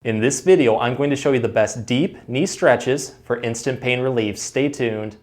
In this video, I'm going to show you the best deep knee stretches for instant pain relief. Stay tuned.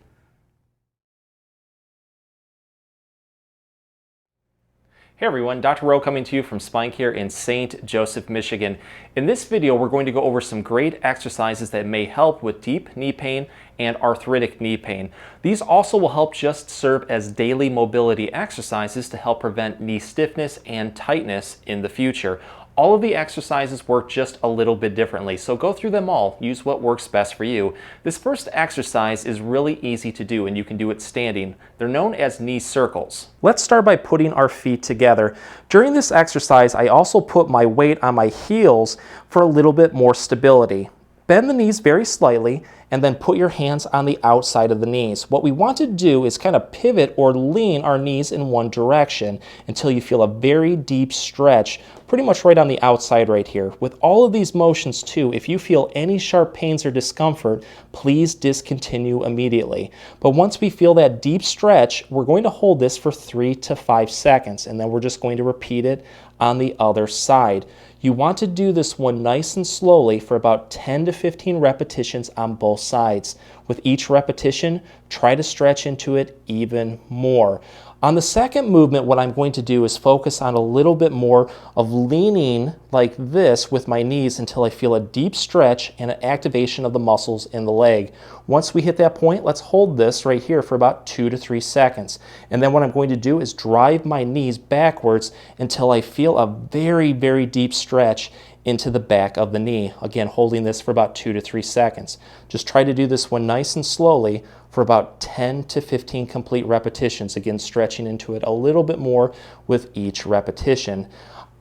Hey everyone, Dr. Rowe coming to you from SpineCare in St. Joseph, Michigan. In this video, we're going to go over some great exercises that may help with deep knee pain and arthritic knee pain. These also will help just serve as daily mobility exercises to help prevent knee stiffness and tightness in the future. All of the exercises work just a little bit differently, so go through them all. Use what works best for you. This first exercise is really easy to do, and you can do it standing. They're known as knee circles. Let's start by putting our feet together. During this exercise, I also put my weight on my heels for a little bit more stability. Bend the knees very slightly and then put your hands on the outside of the knees. What we want to do is kind of pivot or lean our knees in one direction until you feel a very deep stretch, pretty much right on the outside right here. With all of these motions too, if you feel any sharp pains or discomfort, please discontinue immediately. But once we feel that deep stretch, we're going to hold this for 3 to 5 seconds, and then we're just going to repeat it on the other side. You want to do this one nice and slowly for about 10 to 15 repetitions on both sides. With each repetition, try to stretch into it even more. On the second movement, what I'm going to do is focus on a little bit more of leaning like this with my knees until I feel a deep stretch and an activation of the muscles in the leg. Once we hit that point, let's hold this right here for about 2 to 3 seconds. And then what I'm going to do is drive my knees backwards until I feel a very, very deep stretch into the back of the knee. Again, holding this for about 2 to 3 seconds. Just try to do this one nice and slowly for about 10 to 15 complete repetitions. Again, stretching into it a little bit more with each repetition.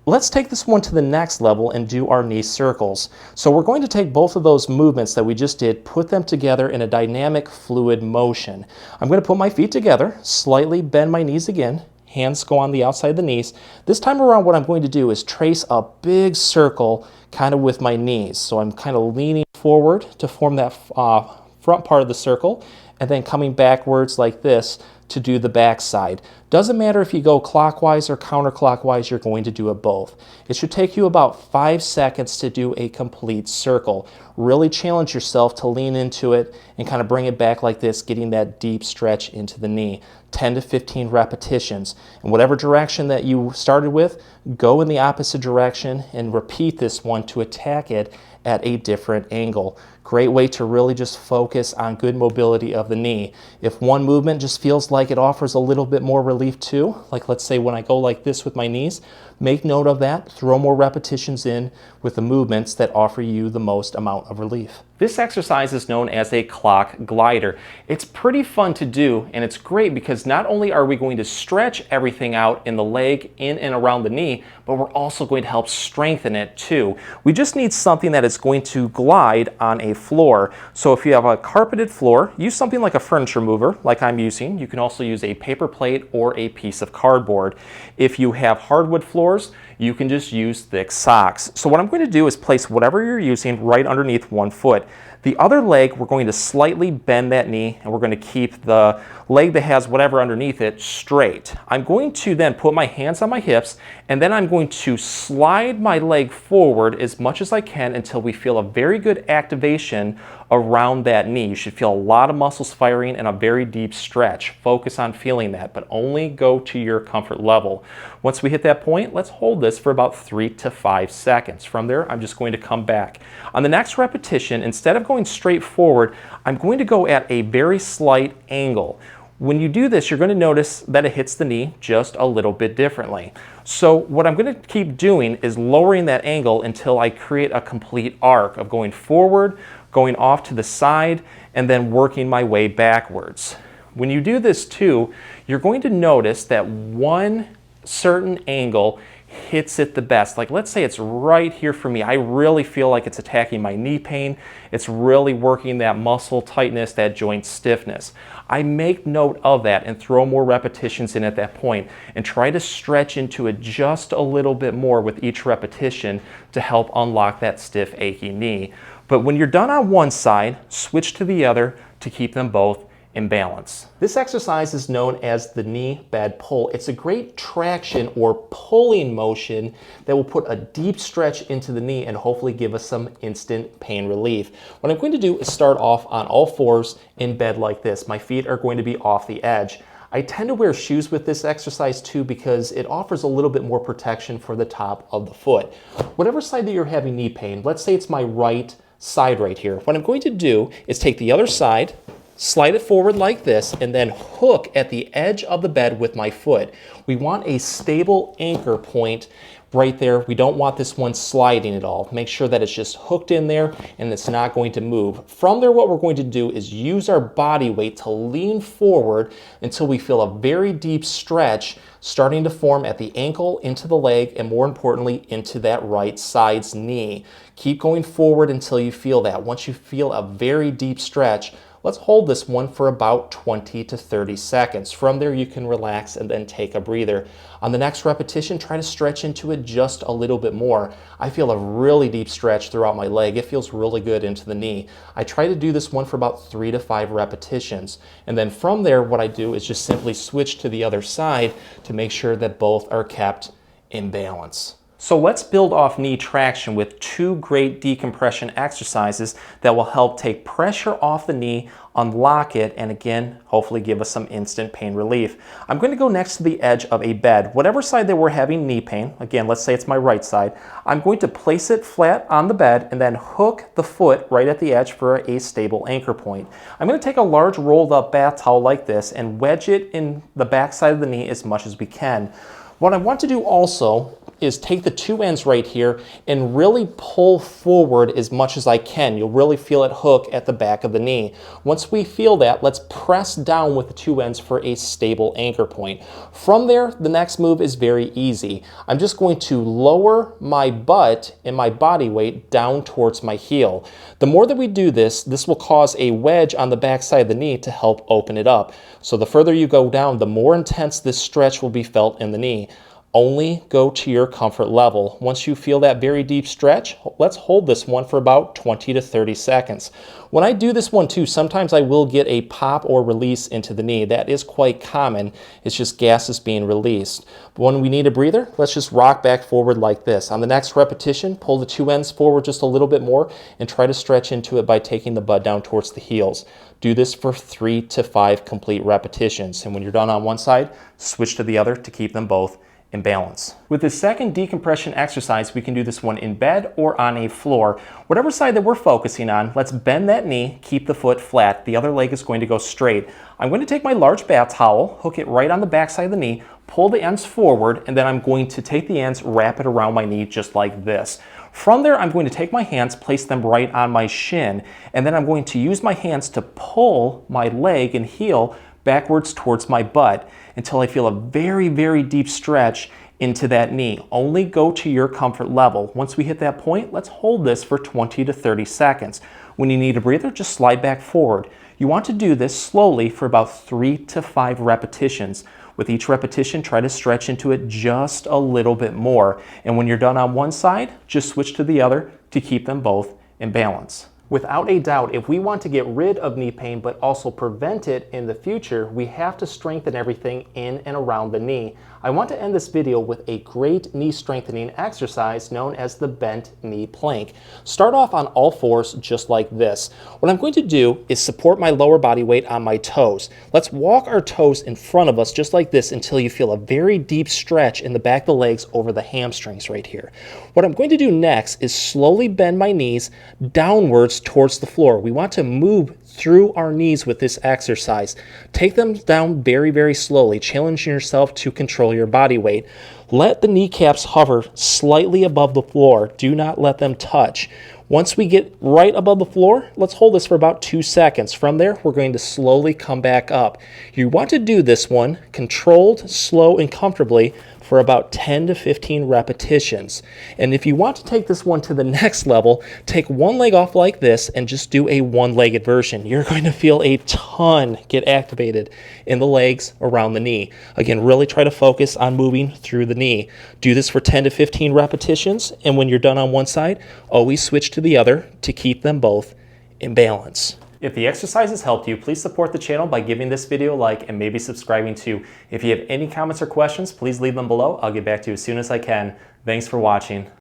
Let's take this one to the next level and do our knee circles. So we're going to take both of those movements that we just did, put them together in a dynamic fluid motion. I'm going to put my feet together, slightly bend my knees again. Hands go on the outside of the knees. This time around, what I'm going to do is trace a big circle kind of with my knees. So I'm kind of leaning forward to form that front part of the circle, and then coming backwards like this to do the back side. Doesn't matter if you go clockwise or counterclockwise, you're going to do it both. It should take you about 5 seconds to do a complete circle. Really challenge yourself to lean into it and kind of bring it back like this, getting that deep stretch into the knee. 10 to 15 repetitions. And whatever direction that you started with, go in the opposite direction and repeat this one to attack it at a different angle. Great way to really just focus on good mobility of the knee. If one movement just feels like it offers a little bit more relief too, like let's say when I go like this with my knees, make note of that, throw more repetitions in with the movements that offer you the most amount of relief. This exercise is known as a clock glider. It's pretty fun to do, and it's great because not only are we going to stretch everything out in the leg, in and around the knee, but we're also going to help strengthen it too. We just need something that is going to glide on a floor. So if you have a carpeted floor, use something like a furniture mover, like I'm using. You can also use a paper plate or a piece of cardboard. If you have hardwood floors, you can just use thick socks. So what I'm going to do is place whatever you're using right underneath one foot. The other leg, we're going to slightly bend that knee, and we're going to keep the leg that has whatever underneath it straight. I'm going to then put my hands on my hips, and then I'm going to slide my leg forward as much as I can until we feel a very good activation around that knee. You should feel a lot of muscles firing and a very deep stretch. Focus on feeling that, but only go to your comfort level. Once we hit that point, let's hold this for about 3 to 5 seconds. From there, I'm just going to come back. On the next repetition, instead of going straight forward, I'm going to go at a very slight angle. When you do this, you're going to notice that it hits the knee just a little bit differently. So what I'm going to keep doing is lowering that angle until I create a complete arc of going forward, going off to the side, and then working my way backwards. When you do this too, you're going to notice that one certain angle hits it the best. Like let's say it's right here for me. I really feel like it's attacking my knee pain. It's really working that muscle tightness, that joint stiffness. I make note of that and throw more repetitions in at that point and try to stretch into it just a little bit more with each repetition to help unlock that stiff, achy knee. But when you're done on one side, switch to the other to keep them both in balance. This exercise is known as the knee bed pull. It's a great traction or pulling motion that will put a deep stretch into the knee and hopefully give us some instant pain relief. What I'm going to do is start off on all fours in bed like this. My feet are going to be off the edge. I tend to wear shoes with this exercise too because it offers a little bit more protection for the top of the foot. Whatever side that you're having knee pain, let's say it's my right side right here. What I'm going to do is take the other side, slide it forward like this, and then hook at the edge of the bed with my foot. We want a stable anchor point right there. We don't want this one sliding at all. Make sure that it's just hooked in there and it's not going to move. From there, what we're going to do is use our body weight to lean forward until we feel a very deep stretch starting to form at the ankle, into the leg, and more importantly, into that right side's knee. Keep going forward until you feel that. Once you feel a very deep stretch, let's hold this one for about 20 to 30 seconds. From there, you can relax and then take a breather. On the next repetition, try to stretch into it just a little bit more. I feel a really deep stretch throughout my leg. It feels really good into the knee. I try to do this one for about 3 to 5 repetitions. And then from there, what I do is just simply switch to the other side to make sure that both are kept in balance. So let's build off knee traction with 2 great decompression exercises that will help take pressure off the knee, unlock it, and again, hopefully give us some instant pain relief. I'm going to go next to the edge of a bed. Whatever side that we're having knee pain, again, let's say it's my right side, I'm going to place it flat on the bed and then hook the foot right at the edge for a stable anchor point. I'm going to take a large rolled up bath towel like this and wedge it in the back side of the knee as much as we can. What I want to do also is take the 2 ends right here and really pull forward as much as I can. You'll really feel it hook at the back of the knee. Once we feel that, let's press down with the 2 ends for a stable anchor point. From there, the next move is very easy. I'm just going to lower my butt and my body weight down towards my heel. The more that we do this, this will cause a wedge on the back side of the knee to help open it up. So the further you go down, the more intense this stretch will be felt in the knee. Only go to your comfort level. Once you feel that very deep stretch, let's hold this one for about 20 to 30 seconds. When I do this one too, sometimes I will get a pop or release into the knee. That is quite common. It's just gases being released. But when we need a breather, let's just rock back forward like this. On the next repetition, pull the 2 ends forward just a little bit more and try to stretch into it by taking the butt down towards the heels. Do this for 3 to 5 complete repetitions. And when you're done on one side, switch to the other to keep them both in balance. With the second decompression exercise, we can do this one in bed or on a floor. Whatever side that we're focusing on, let's bend that knee, keep the foot flat. The other leg is going to go straight. I'm going to take my large bath towel, hook it right on the back side of the knee, pull the ends forward, and then I'm going to take the ends, wrap it around my knee just like this. From there, I'm going to take my hands, place them right on my shin, and then I'm going to use my hands to pull my leg and heel backwards towards my butt until I feel a very, very deep stretch into that knee. Only go to your comfort level. Once we hit that point, let's hold this for 20 to 30 seconds. When you need a breather, just slide back forward. You want to do this slowly for about 3 to 5 repetitions. With each repetition, try to stretch into it just a little bit more. And when you're done on one side, just switch to the other to keep them both in balance. Without a doubt, if we want to get rid of knee pain but also prevent it in the future, we have to strengthen everything in and around the knee. I want to end this video with a great knee strengthening exercise known as the bent knee plank. Start off on all fours just like this. What I'm going to do is support my lower body weight on my toes. Let's walk our toes in front of us just like this until you feel a very deep stretch in the back of the legs over the hamstrings right here. What I'm going to do next is slowly bend my knees downwards towards the floor. We want to move through our knees with this exercise. Take them down very, very slowly, challenging yourself to control your body weight. Let the kneecaps hover slightly above the floor. Do not let them touch. Once we get right above the floor, let's hold this for about 2 seconds. From there, we're going to slowly come back up. You want to do this one controlled, slow, and comfortably for about 10 to 15 repetitions. And if you want to take this one to the next level, take one leg off like this and just do a one-legged version. You're going to feel a ton get activated in the legs around the knee. Again, really try to focus on moving through the knee. Do this for 10 to 15 repetitions, and when you're done on one side, always switch to the other to keep them both in balance. If the exercises helped you, please support the channel by giving this video a like and maybe subscribing too. If you have any comments or questions, please leave them below. I'll get back to you as soon as I can. Thanks for watching.